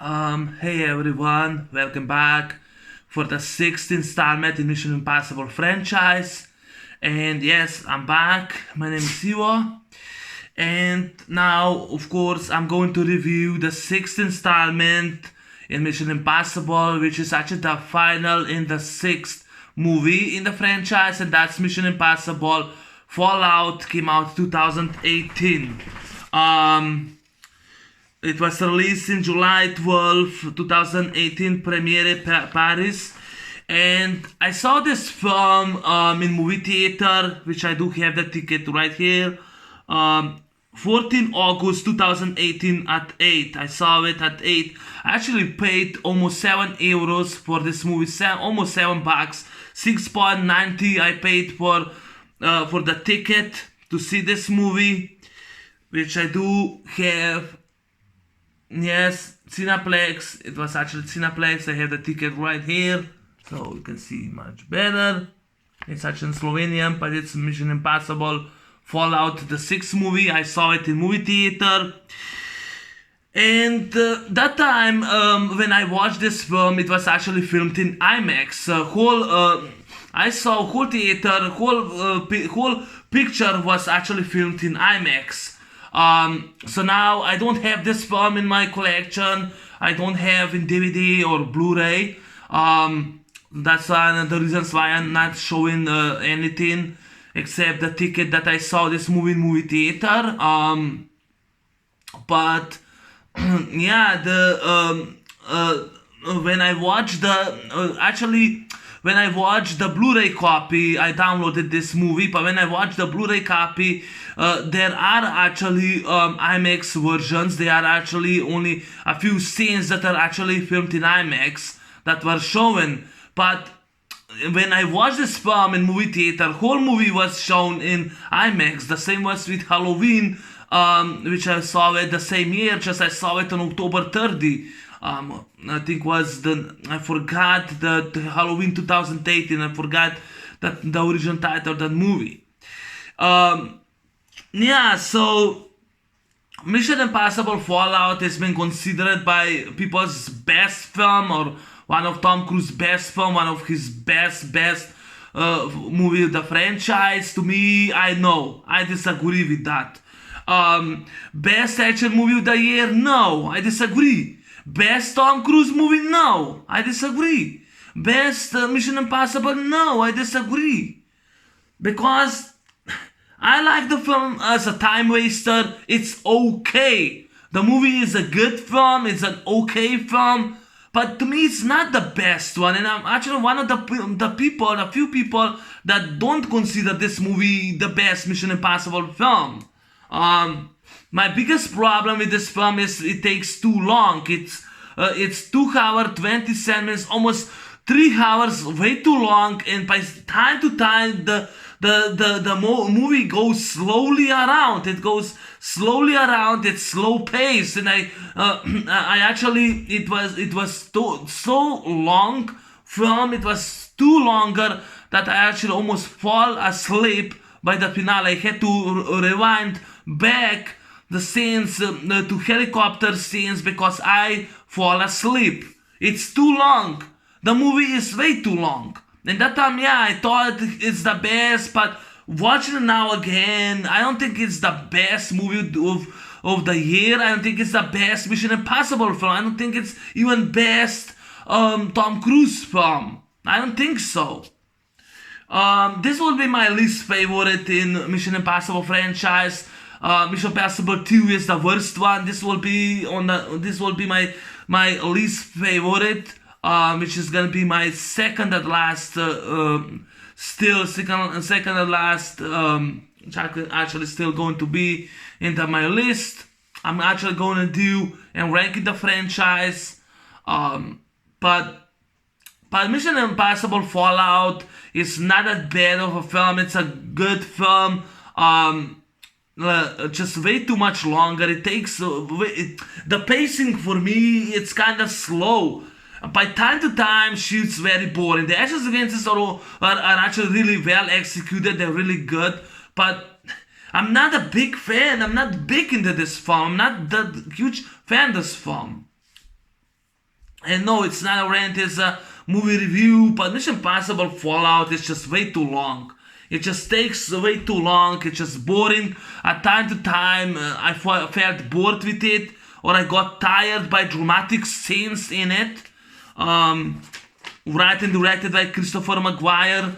Hey everyone, welcome back for the sixth installment in Mission Impossible franchise. And yes, I'm back. My name is Siwa. And now, of course, I'm going to review the sixth installment in Mission Impossible, which is actually the final in the sixth movie in the franchise, and that's Mission Impossible Fallout. Came out 2018. Um, it was released in July 12, 2018, premiere Paris. And I saw this film in movie theater, which I do have the ticket right here. 14 August 2018 at 8. I saw it at 8. I actually paid almost 7 euros for this movie, almost $7. 6.90 I paid for the ticket to see this movie, which I do have. Yes, Cineplex. It was actually Cineplex. I have the ticket right here, so you can see much better. It's actually in Slovenian, but it's Mission Impossible Fallout, the sixth movie. I saw it in movie theater. And that time, when I watched this film, it was actually filmed in IMAX. I saw whole theater, whole picture was actually filmed in IMAX. So now I don't have this film in my collection. I don't have in DVD or Blu-ray. That's one of the reasons why I'm not showing anything except the ticket that I saw this movie in movie theater. But yeah, when I watched when I watched the Blu-ray copy, I downloaded this movie. But when I watched the Blu-ray copy, there are actually IMAX versions. There are actually only a few scenes that are actually filmed in IMAX that were shown. But when I watched this film in movie theater, whole movie was shown in IMAX. The same was with Halloween, which I saw it the same year, just I saw it on October 30. I think I forgot the Halloween 2018. I forgot that the original title of that movie. Yeah, so Mission Impossible Fallout has been considered by people's best film, or one of Tom Cruise's best film, one of his best movie of the franchise. To me, I disagree with that. Best action movie of the year? No, I disagree. Best Tom Cruise movie? No, I disagree. Best Mission Impossible? No, I disagree. Because I like the film as a time waster. It's okay. The movie is a good film. It's an okay film. But to me, it's not the best one. And I'm actually one of the few people that don't consider this movie the best Mission Impossible film. My biggest problem with this film is it takes too long. It's 2 hours 27 minutes, almost 3 hours, way too long. And by time to time, the movie goes slowly around. It goes slowly around. It's slow paced, and I actually it was so long film. It was too longer that I actually almost fall asleep by the finale. I had to rewind back the scenes to helicopter scenes because I fall asleep. It's too long. The movie is way too long. And that time, yeah, I thought it's the best, but watching it now again, I don't think it's the best movie of the year. I don't think it's the best Mission Impossible film. I don't think it's even best Tom Cruise film. I don't think so. This will be my least favorite in Mission Impossible franchise. Mission Impossible 2 is the worst one. This will be my least favorite, which is gonna be my second and last, second and last, which actually still going to be into my list. I'm actually going to do and rank the franchise, but Mission Impossible Fallout is not that bad of a film. It's a good film. Just way too much longer. It takes the pacing for me. It's kind of slow. By time to time, shoots very boring. The action sequences are actually really well executed. They're really good, but I'm not a big fan. I'm not big into this film. I'm not that huge fan of this film. And no, it's not a rant, it's a movie review, but Mission Impossible Fallout is just way too long. It just takes way too long, it's just boring. At time to time, I felt bored with it, or I got tired by dramatic scenes in it. Um, Written and directed by Christopher McGuire.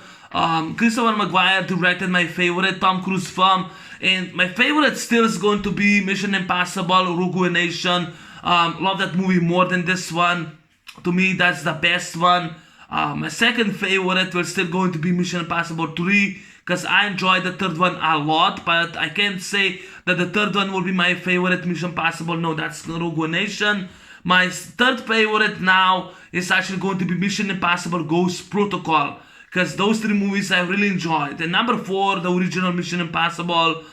Christopher McGuire directed my favorite Tom Cruise film, and my favorite still is going to be Mission Impossible Rogue Nation. Love that movie more than this one. To me, that's the best one. My second favorite will still going to be Mission Impossible 3 because I enjoyed the third one a lot, but I can't say that the third one will be my favorite Mission Impossible. No, that's Rogue Nation. My third favorite now is actually going to be Mission Impossible Ghost Protocol because those three movies I really enjoyed. And number 4, the original Mission Impossible.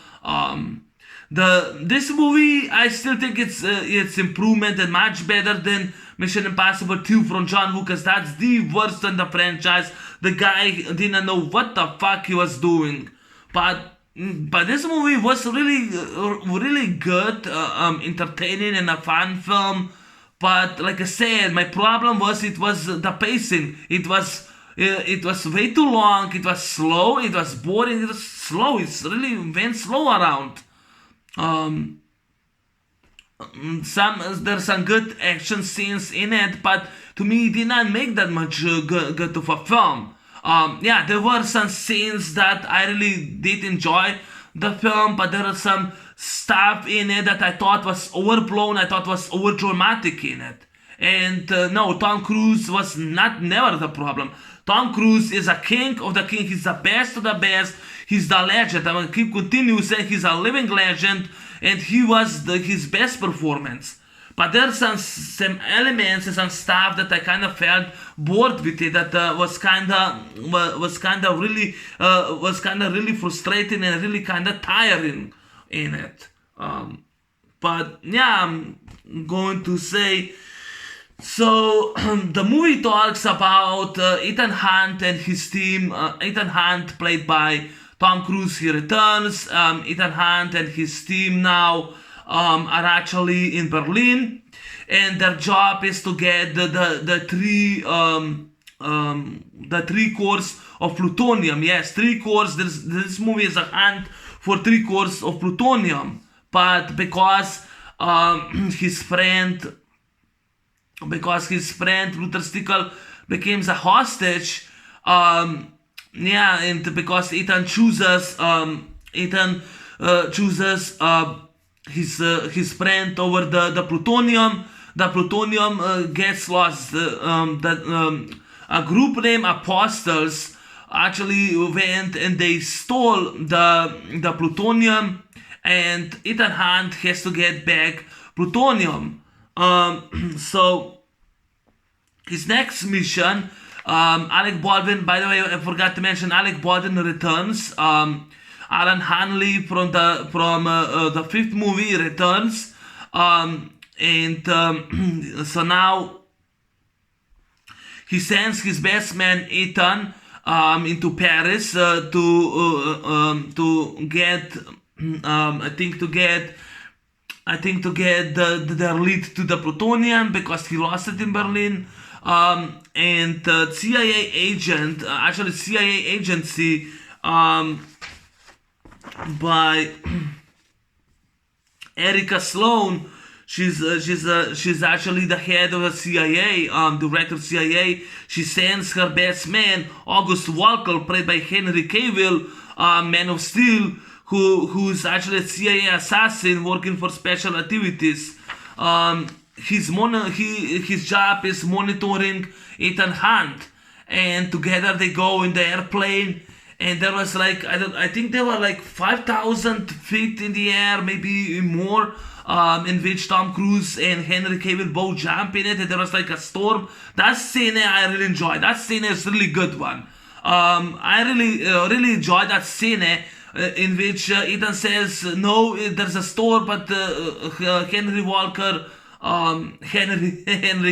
This movie I still think it's improvement and much better than Mission Impossible 2 from John Woo because that's the worst in the franchise. The guy didn't know what the fuck he was doing, but this movie was really good, entertaining and a fun film. But like I said, my problem was it was the pacing. It was way too long. It was slow. It was boring. It was slow. It's really went slow around. There's some good action scenes in it, but to me it did not make that much good of a film. Yeah, there were some scenes that I really did enjoy the film, but there are some stuff in it that I thought was overblown. I thought was over dramatic in it. And no, Tom Cruise was never the problem. Tom Cruise is a king of the king. He's the best of the best. He's the legend. I'm gonna keep continue saying he's a living legend, and he was his best performance. But there's some elements and some stuff that I kind of felt bored with it. That was kind of really frustrating and really kind of tiring in it. But yeah, I'm going to say. So the movie talks about Ethan Hunt and his team. Ethan Hunt, played by Tom Cruise, he returns. Ethan Hunt and his team now are actually in Berlin, and their job is to get the three cores of plutonium. Yes, 3 cores. This movie is a hunt for 3 cores of plutonium, but because his friend Luther Stickle becomes a hostage, yeah, and because Ethan chooses his friend over the plutonium. The plutonium gets lost. A group named Apostles actually went and they stole the plutonium, and Ethan Hunt has to get back plutonium. So his next mission, Alec Baldwin, by the way, I forgot to mention, Alec Baldwin returns. Alan Hanley from the 5th movie returns. So now he sends his best man Ethan into Paris to get their lead to the plutonium because he lost it in Berlin. And CIA agent, actually CIA agency by Erica Sloan. She's actually the head of the CIA, director of CIA. She sends her best man, August Walker, played by Henry Cavill, Man of Steel, who's actually a CIA assassin working for special activities. His job is monitoring Ethan Hunt, and together they go in the airplane. And there was I think there were 5,000 feet in the air, maybe more, in which Tom Cruise and Henry Cavill both jump in it, and there was a storm. That scene I really enjoyed. That scene is a really good one. I really enjoyed that scene in which Ethan says, no, there's a storm, but Henry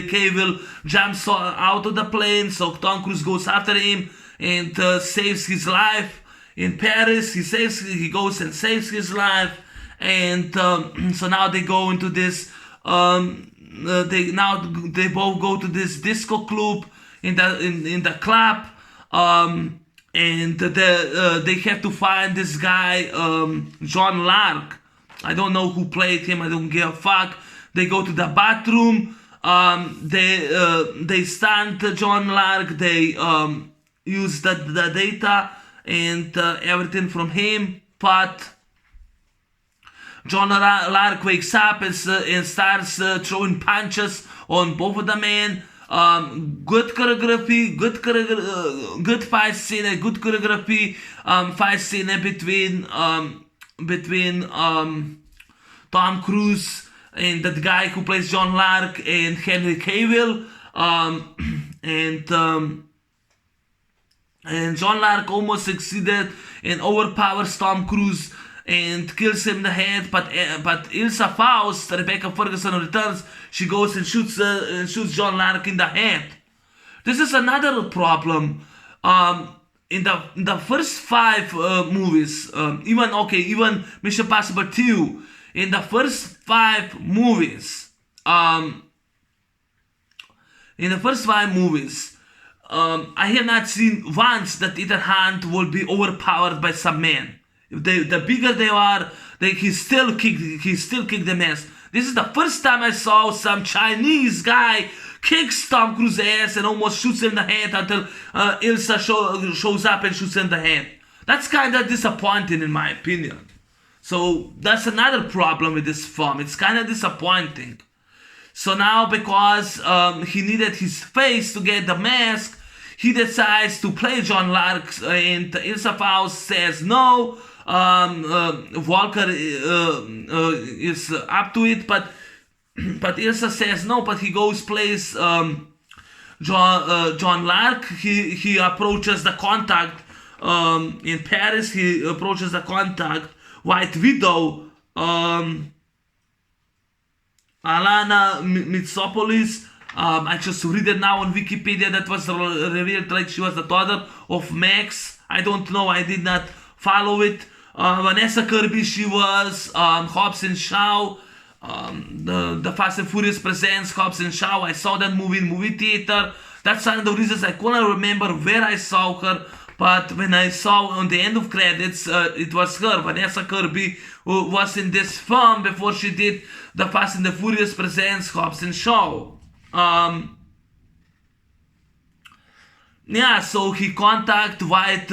Cavill jumps out of the plane, so Tom Cruise goes after him and saves his life in Paris. He goes and saves his life, and so now they go into this they both go to this disco club in the club, and they have to find this guy, John Lark. I don't know who played him. I don't give a fuck. They go to the bathroom. They stand John Lark. They use the data and everything from him, but John Lark wakes up and starts throwing punches on both of the men. Good choreography, good fight scene, good choreography, fight scene between Tom Cruise and that guy who plays John Lark and Henry Cavill, and John Lark almost succeeded and overpowers Tom Cruise and kills him in the head, but Ilsa Faust, Rebecca Ferguson, returns. She goes and shoots John Lark in the head. This is another problem. In the first 5 movies, even Mission Impossible 2, in the first 5 movies, I have not seen once that Ethan Hunt will be overpowered by some man. The bigger they are, he still kick them ass. This is the first time I saw some Chinese guy kicks Tom Cruise's ass and almost shoots him in the head until Ilsa shows up and shoots him in the head. That's kind of disappointing in my opinion. So that's another problem with this film. It's kind of disappointing. So now, because he needed his face to get the mask, he decides to play John Lark, and Ilsa Faust says no. Walker is up to it, but Ilsa says no. But he goes plays John Lark. He approaches the contact in Paris. He approaches the contact White Widow, Alana Mitsopoulos. I just read it now on Wikipedia. That was revealed like she was the daughter of Max. I don't know. I did not follow it. Vanessa Kirby, she was Hobbs and Shaw. The Fast and Furious presents Hobbs and Shaw. I saw that movie in movie theater. That's one of the reasons I couldn't remember where I saw her. But when I saw on the end of credits, it was her, Vanessa Kirby, who was in this film before she did the Fast and the Furious presents Hobbs and Shaw. So he contacts White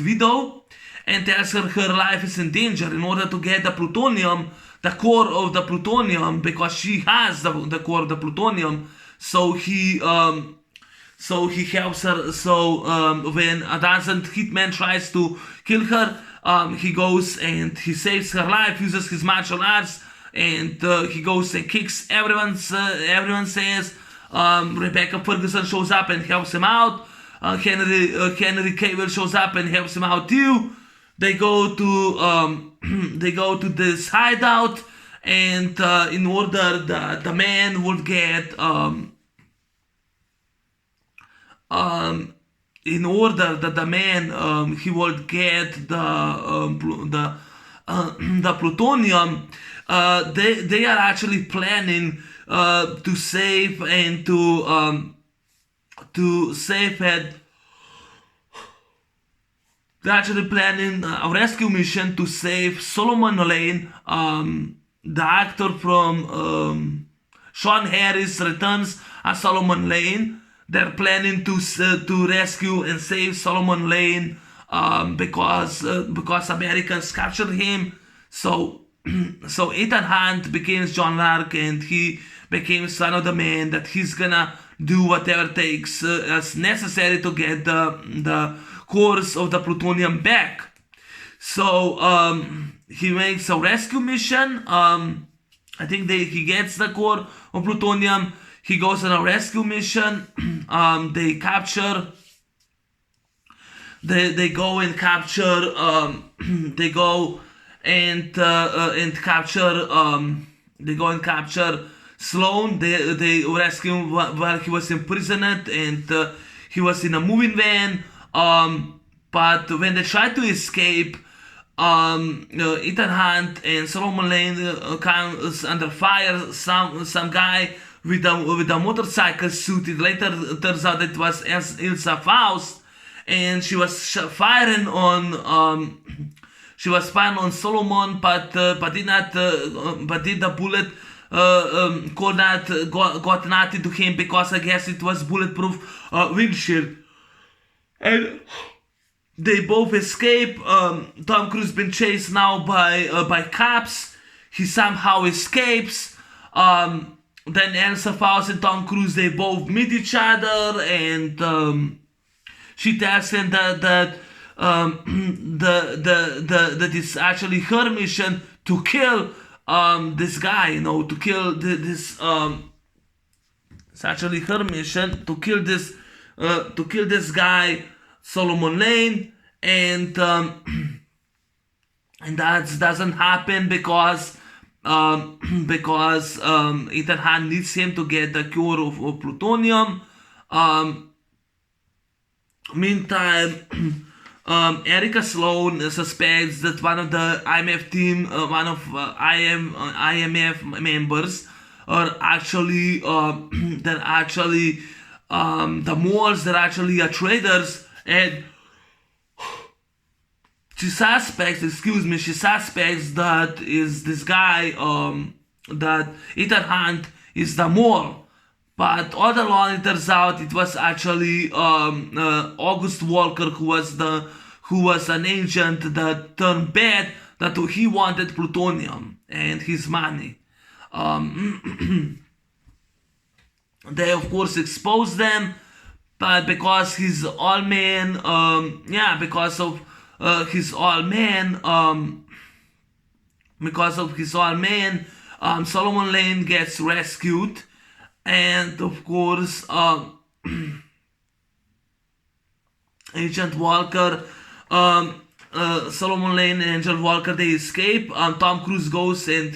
Widow and tells her her life is in danger in order to get the plutonium, the core of the plutonium, because she has the core of the plutonium. So he helps her. So when a dozen hitmen tries to kill her, he goes and he saves her life, uses his martial arts, and he goes and kicks everyone's ass. Rebecca Ferguson shows up and helps him out. Henry Cavill shows up and helps him out too. They go to this hideout, and in order the man would get in order that the man he would get the plutonium, they are actually planning to save and to save it. They're actually planning a rescue mission to save Solomon Lane, the actor from Sean Harris returns as Solomon Lane. They're planning to rescue and save Solomon Lane because Americans captured him. So Ethan Hunt becomes John Lark, and he became son of the man that he's gonna do whatever it takes as necessary to get the cores of the plutonium back. So he makes a rescue mission. I think he gets the core of plutonium. He goes on a rescue mission. They go and capture Sloan. They rescue him while he was imprisoned, and he was in a moving van. But when they try to escape, Ethan Hunt and Solomon Lane comes under fire. Some guy with a motorcycle suit. It later turns out that it was Ilsa Faust, and she was firing on Solomon, but did not but did the bullet got nothing to him, because I guess it was bulletproof windshield. And they both escape. Tom Cruise been chased now by cops. He somehow escapes. Then Elsa Faust and Tom Cruise, they both meet each other, and she tells him that it's actually her mission to kill this guy. To kill this. It's actually her mission to kill this guy, Solomon Lane, and that doesn't happen because Ethan Hunt needs him to get the cure of plutonium. Meantime, Erica Sloan suspects that one of the IMF team, one of IMF members, are actually they're actually the Moors. They're actually traders, and she suspects that is this guy, that Ethan Hunt is the Moor. But all along it turns out it was actually August Walker who was an agent that turned bad, that he wanted plutonium and his money. They of course expose them, but because he's all man, Solomon Lane gets rescued, and of course Agent Walker, Solomon Lane and Agent Walker, they escape. Tom Cruise goes and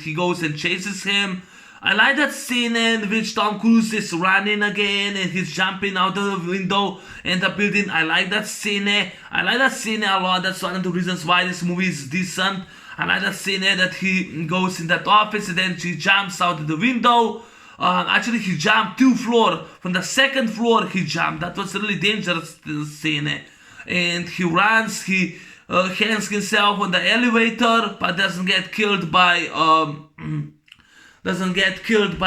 chases him. I like that scene in which Tom Cruise is running again and he's jumping out of the window in the building. I like that scene. I like that scene a lot. That's one of the reasons why this movie is decent. I like that scene that he goes in that office and then he jumps out of the window. Actually, he jumped 2 floors. From the 2nd floor, he jumped. That was a really dangerous scene. And he runs. He hangs himself on the elevator, but doesn't get killed by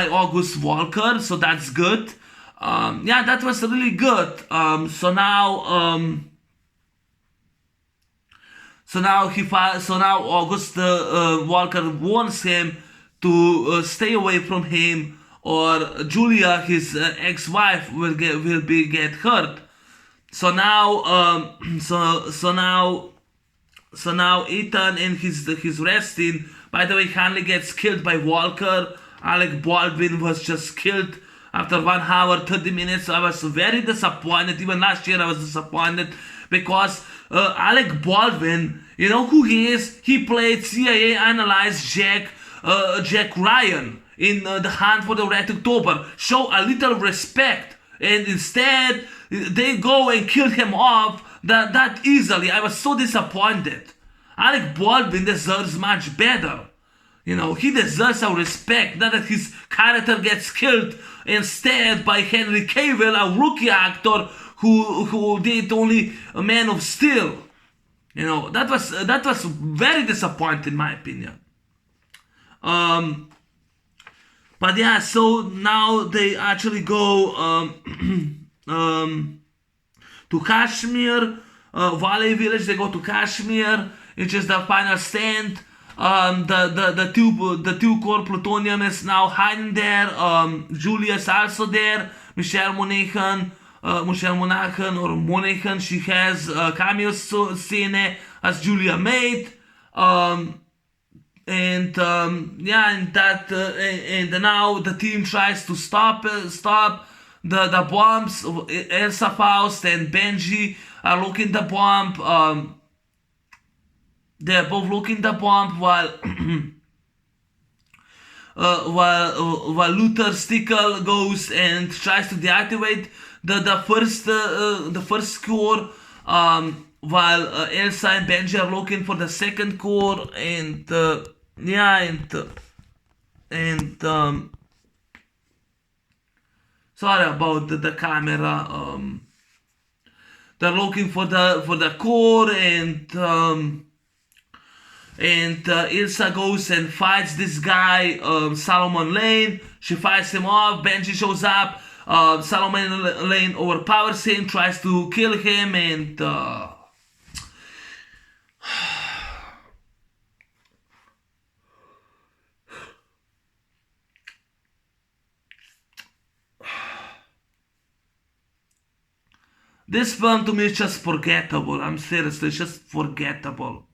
August Walker. So that's good. That was really good. So now August Walker warns him to stay away from him, or Julia, his ex-wife, will get hurt. So now Ethan and his resting. By the way, Hanley gets killed by Walker. Alec Baldwin was just killed after 1 hour 30 minutes. I was very disappointed. Even last year I was disappointed because Alec Baldwin, you know who he is? He played CIA analyst Jack Ryan in The Hunt for the Red October. Show a little respect, and instead they go and kill him off that easily. I was so disappointed. Alec Baldwin deserves much better. He deserves our respect, not that his character gets killed instead by Henry Cavill, a rookie actor who did only a Man of Steel. That was very disappointing in my opinion. But yeah, so now they actually go to Kashmir, Valley Village. They go to Kashmir. It's just the final stand. The two core plutonium is now hiding there. Julia's also there. Michelle Monaghan, she has a cameo scene as Julia Maid. And now the team tries to stop the bombs. Elsa Faust and Benji are looking the bomb. They're both looking the bomb while Luther Stickle goes and tries to deactivate the first core. while Elsa and Benji are looking for the second core, and yeah, and sorry about the camera. They're looking for the core, and Ilsa goes and fights this guy, Solomon Lane. She fights him off. Benji shows up. Solomon Lane overpowers him, tries to kill him, and this film to me is just forgettable. I'm seriously, it's just forgettable.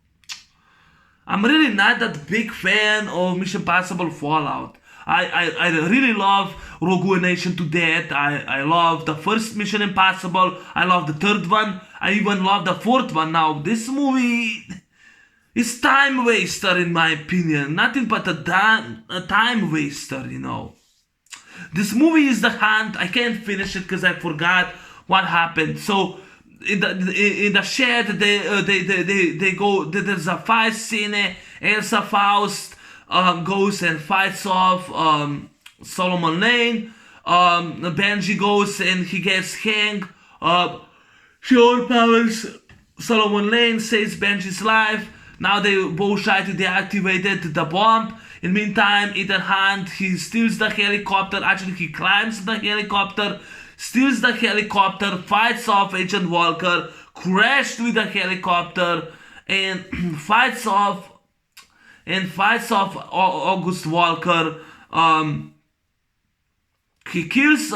I'm really not that big fan of Mission Impossible Fallout. I really love Rogue Nation to death. I love the first Mission Impossible. I love the third one. I even love the fourth one. Now, this movie is time waster in my opinion. Nothing but a time waster, you know. This movie is The Hunt. I can't finish it because I forgot what happened. So in the shed they go. There's a fight scene. Elsa Faust goes and fights off Solomon Lane. Benji goes and he gets hanged. She overpowers Solomon Lane, saves Benji's life. Now they both try to deactivate the bomb. In the meantime, Ethan Hunt, he steals the helicopter. Actually, he climbs the helicopter, steals the helicopter, fights off Agent Walker, crashed with the helicopter, and fights off August Walker. He kills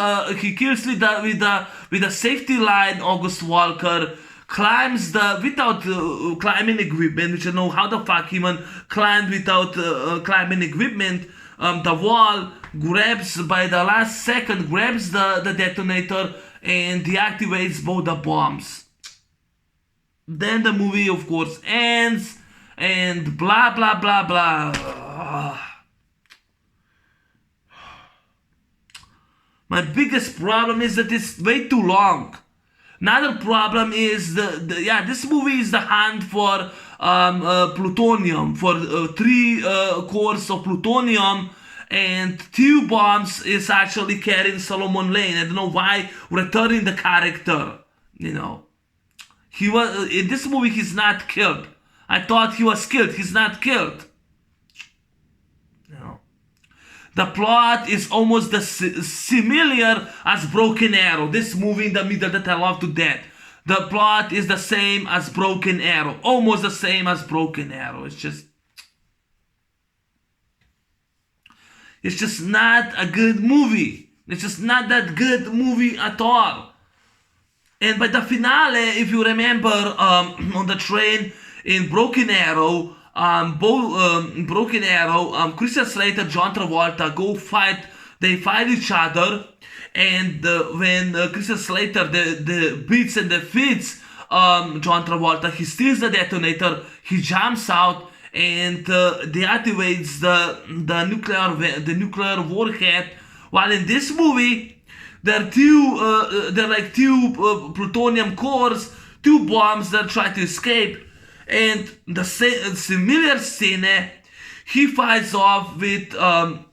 with the safety line August Walker. Climbs without climbing equipment, which I know how the fuck he even climbed without climbing equipment. The wall, grabs by the last second, grabs the detonator and deactivates both the bombs. Then the movie, of course, ends and blah blah blah blah. My biggest problem is that it's way too long. Another problem is this movie is The Hunt for plutonium, for 3 cores of plutonium, and 2 bombs is actually carrying Solomon Lane. I don't know why returning the character. You know, he was in this movie. He's not killed. I thought he was killed. He's not killed. The plot is almost similar as Broken Arrow. This movie in the middle that I love to death. The plot is the same as Broken Arrow. Almost the same as Broken Arrow. It's just not a good movie. It's just not that good movie at all. And by the finale, if you remember, on the train in Broken Arrow, Broken Arrow, Christian Slater, John Travolta go fight. They fight each other, and when Christian Slater the beats and defeats John Travolta, he steals the detonator. He jumps out and deactivates the nuclear warhead. While in this movie, there are two plutonium cores, 2 bombs that try to escape. And the similar scene, he fights off with Tom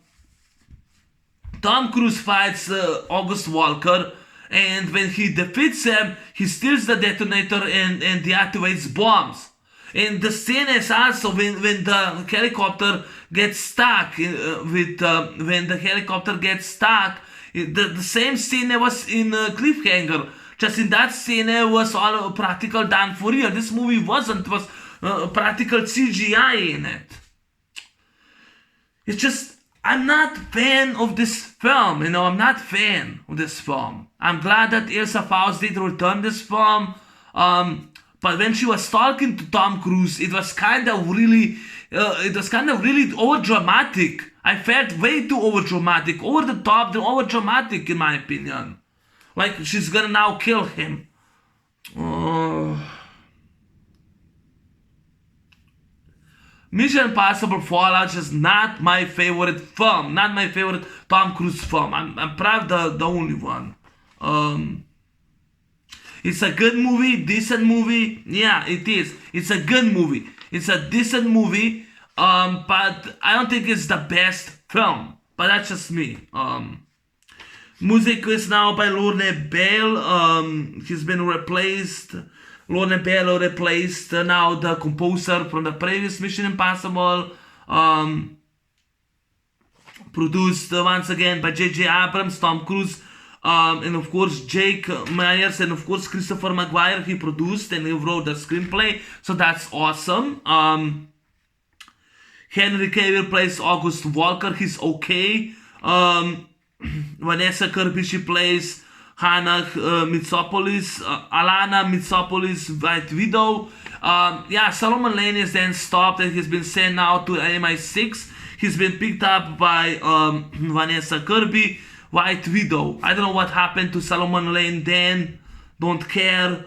Cruise fights August Walker, and when he defeats him, he steals the detonator and deactivates bombs. And the scene is also when the helicopter gets stuck. When the helicopter gets stuck, the same scene was in Cliffhanger. Just in that scene, it was all practical done for real. This movie wasn't. It was practical CGI in it. It's just, I'm not fan of this film. You know, I'm not fan of this film. I'm glad that Elsa Faust did return this film. But when she was talking to Tom Cruise, it was kind of really over dramatic. I felt way too over dramatic, over the top, over dramatic in my opinion. Like she's gonna now kill him. Mission Impossible Fallout is not my favorite film. Not my favorite Tom Cruise film. I'm probably the only one. It's a good movie, decent movie. Yeah, it is. It's a good movie. It's a decent movie. But I don't think it's the best film. But that's just me. Music is now by Lorne Bell. He's been replaced. Lorne Bell replaced now the composer from the previous Mission Impossible. Produced once again by J.J. Abrams, Tom Cruise, and of course Jake Myers, and of course Christopher McGuire. He produced and he wrote the screenplay, so that's awesome. Henry Cavill plays August Walker. He's okay. Vanessa Kirby, she plays Hannah Mitsopoulos, Alana Mitsopoulos, White Widow. Solomon Lane is then stopped and he's been sent out to MI6. He's been picked up by Vanessa Kirby, White Widow. I don't know what happened to Solomon Lane then. Don't care.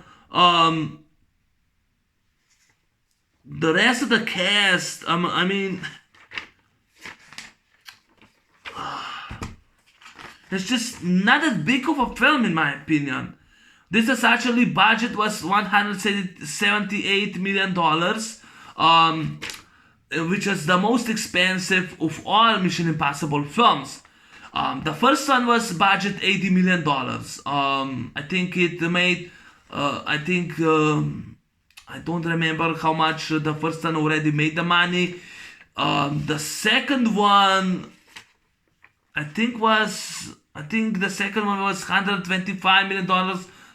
The rest of the cast, I mean, it's just not that big of a film in my opinion. This is actually, budget was $178 million, which is the most expensive of all Mission Impossible films. The first one was budget $80 million. I think it made, I don't remember how much the first one already made the money. The second one, I think the second one was $125 million,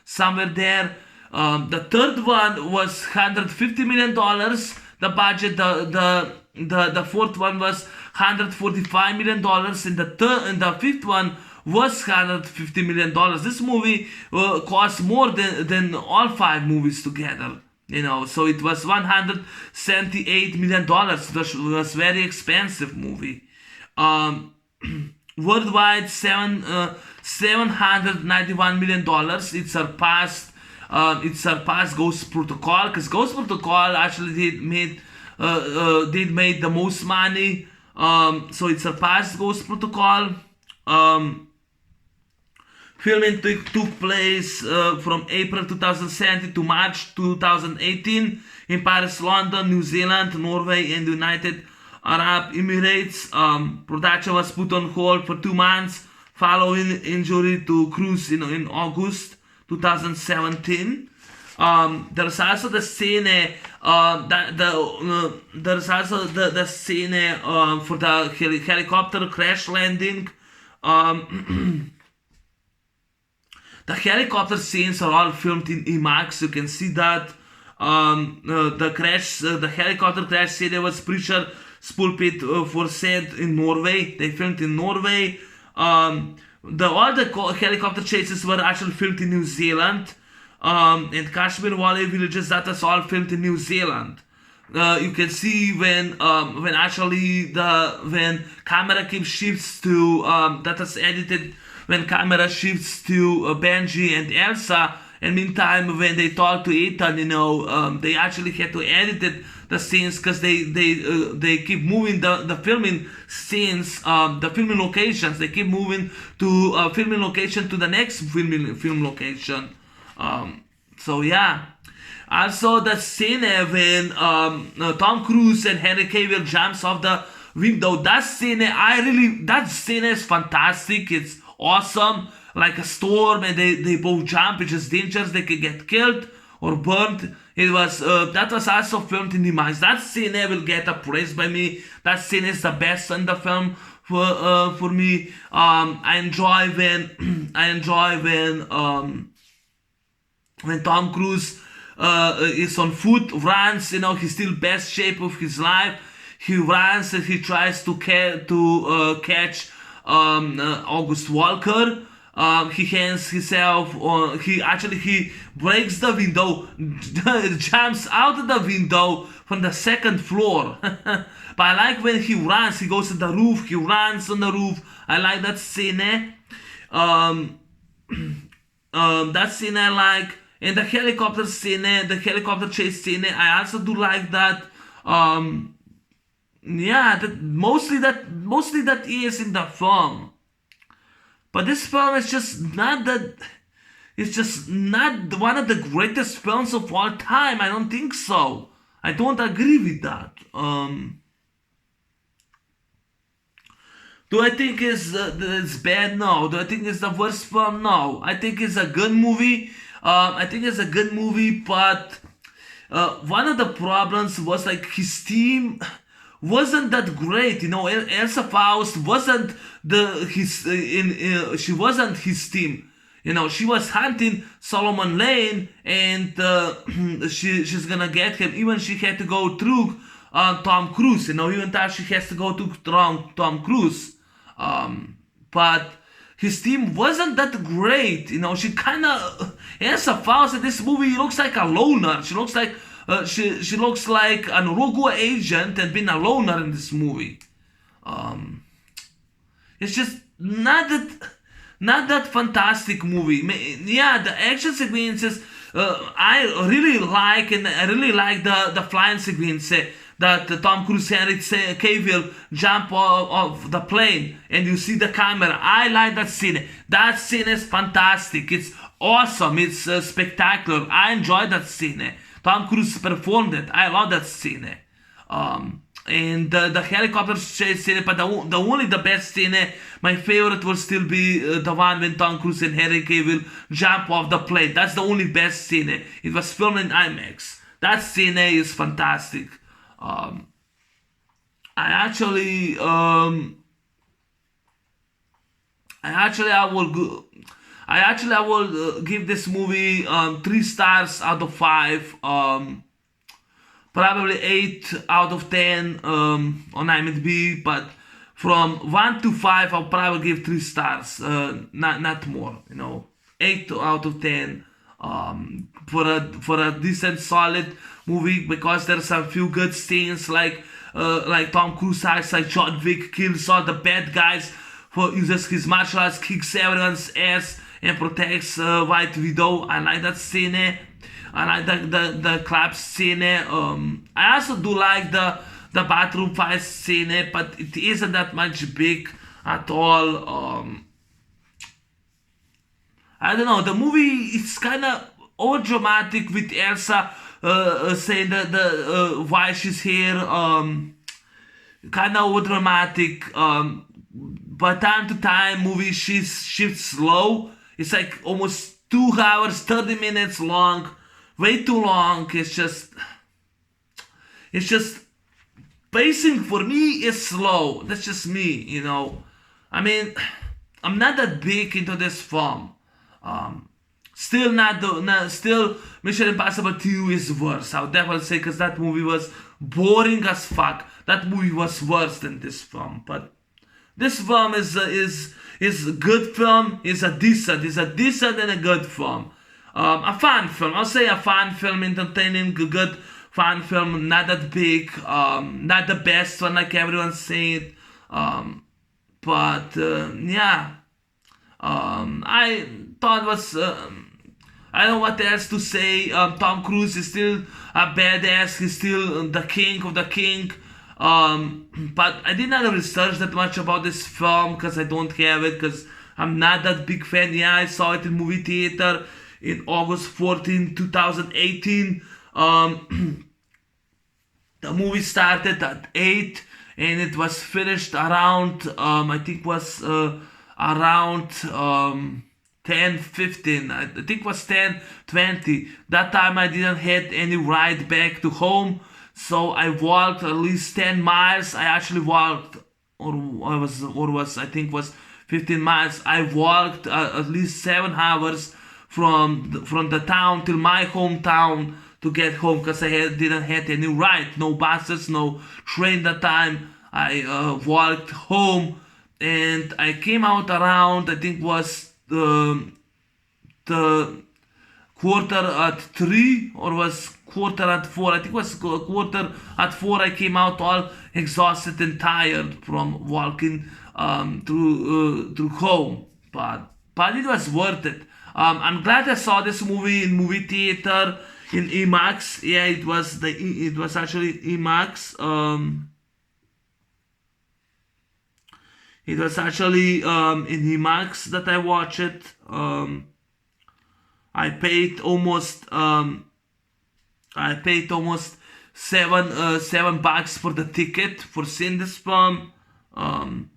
somewhere there. The third one was $150 million. The budget, the fourth one was $145 million, and the fifth one was $150 million. This movie cost more than all 5 movies together. So it was $178 million. It was very expensive movie. Worldwide, $791 million. It surpassed Ghost Protocol, because Ghost Protocol actually did make the most money. So it surpassed Ghost Protocol. Filming took place from April 2017 to March 2018 in Paris, London, New Zealand, Norway, and United Arab Emirates. Production was put on hold for 2 months following injury to Cruise in August 2017. There's also the scene there's also the scene for the helicopter crash landing. The helicopter scenes are all filmed in IMAX. You can see that. The helicopter crash scene was pressure sculpted for set in Norway. They filmed in Norway. All the helicopter chases were actually filmed in New Zealand. And Kashmir Valley villages, that is all filmed in New Zealand. You can see when camera shifts to that is edited when camera shifts to Benji and Elsa, and meantime when they talk to Ethan, they actually had to edit the scenes because they keep moving the filming scenes, the filming locations. They keep moving to filming location to the next film location. So yeah. Also the scene when Tom Cruise and Henry Cavill jumps off the window. That scene is fantastic. It's awesome. Like a storm, and they both jump. It's just dangerous. They could get killed or burned. It was that was also filmed in IMAX. That scene will get appraised by me. That scene is the best in the film for me. I enjoy when Tom Cruise is on foot, runs. He's still best shape of his life. He runs and he tries to catch August Walker. He hands himself. He breaks the window, jumps out of the window from the second floor. But I like when he runs. He goes to the roof. He runs on the roof. I like that scene. That scene I like. And the helicopter scene, the helicopter chase scene, I also do like that. Mostly that is in the film. But this film is just not that. it's just not one of the greatest films of all time. I don't think so. I don't agree with that. Do I think it's bad? No. Do I think it's the worst film? No. I think it's a good movie. I think it's a good movie, but one of the problems was like his team wasn't that great. Elsa Faust wasn't she wasn't his team. She was hunting Solomon Lane, and she's gonna get him. Even she had to go through Tom Cruise. Even though she has to go to Tom Cruise. But his team wasn't that great. She kind of Elsa Faust in this movie looks like a loner. She looks like she looks like an rogue agent and being a loner in this movie. It's just not that fantastic movie. Yeah, the action sequences I really like, and I really like the flying sequence that Tom Cruise, Henry Cavill jump off the plane and you see the camera. I like that scene. That scene is fantastic. It's awesome. It's spectacular. I enjoy that scene. Tom Cruise performed it. I love that scene. And the helicopter chase scene, but the best scene, my favorite will still be the one when Tom Cruise and Henry Cavill jump off the plane. That's the only best scene. It was filmed in IMAX. That scene is fantastic. I actually, I will give this movie 3 stars out of 5. Probably 8 out of 10 on IMDb, but from 1 to 5, I'll probably give 3 stars, not more. 8 out of 10 for a decent, solid movie, because there's some few good scenes like Tom Cruise acts like John Wick, kills all the bad guys, uses his martial arts, kicks everyone's ass, and protects White Widow. I like that scene. I like the clap scene. I also do like the bathroom fight scene, but it isn't that much big at all. I don't know. The movie is kind of over dramatic with Elsa saying that why she's here. Kind of over dramatic. But time to time, movie shifts slow. It's like almost 2 hours, 30 minutes long. Way too long. It's just pacing for me is slow. That's just me. I mean, I'm not that big into this film. Still still Mission Impossible 2 is worse. I would definitely say, because that movie was boring as fuck. That movie was worse than this film. But this film is a good film. It's a decent and a good film. A fun film. I'll say a fun film, entertaining, good fun film. Not that big. Not the best one like everyone's saying. But yeah. I thought it was. I don't know what else to say. Tom Cruise is still a badass. He's still the king of the king. But I did not research that much about this film because I don't have it, because I'm not that big fan. Yeah, I saw it in movie theater in August 14, 2018. The movie started at 8 and it was finished around, I think was around 10:15. I think it was 10:20. That time I didn't have any ride back to home. So I walked at least 10 miles. I actually walked, I think was 15 miles. I walked at least 7 hours from the town till my hometown to get home, because I didn't have any ride, no buses, no train that time. I walked home, and I came out around, I think was the quarter at 3, or was quarter at 4. I think it was quarter at 4. I came out all exhausted and tired from walking through home, but it was worth it. I'm glad I saw this movie in movie theater in IMAX. Yeah, it was actually IMAX. It was actually in IMAX that I watched it. I paid almost $7 for the ticket for seeing this film. Um,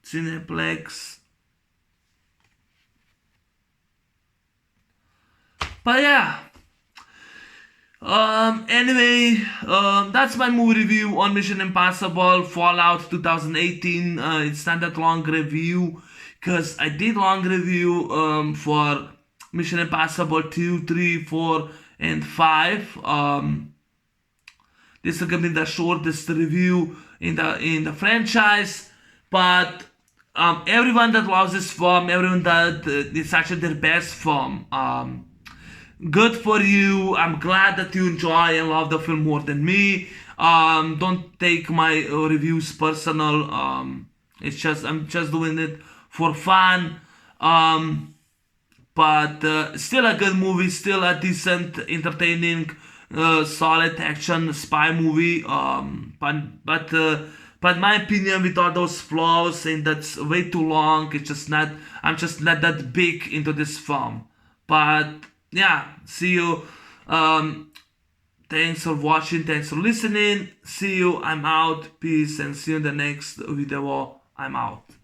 Cineplex. But yeah. Anyway, that's my movie review on Mission Impossible Fallout 2018. It's not that long review because I did long review for Mission Impossible 2, 3, 4, and 5. This is gonna be the shortest review in the franchise, but everyone that loves this film, everyone that it's actually their best film. Good for you. I'm glad that you enjoy and love the film more than me. Don't take my reviews personal. It's just I'm just doing it for fun. But still a good movie, still a decent, entertaining, solid action spy movie. But in my opinion, with all those flaws and that's way too long, it's just not. I'm just not that big into this film. But yeah, see you. Thanks for watching. Thanks for listening. See you. I'm out. Peace, and see you in the next video. I'm out.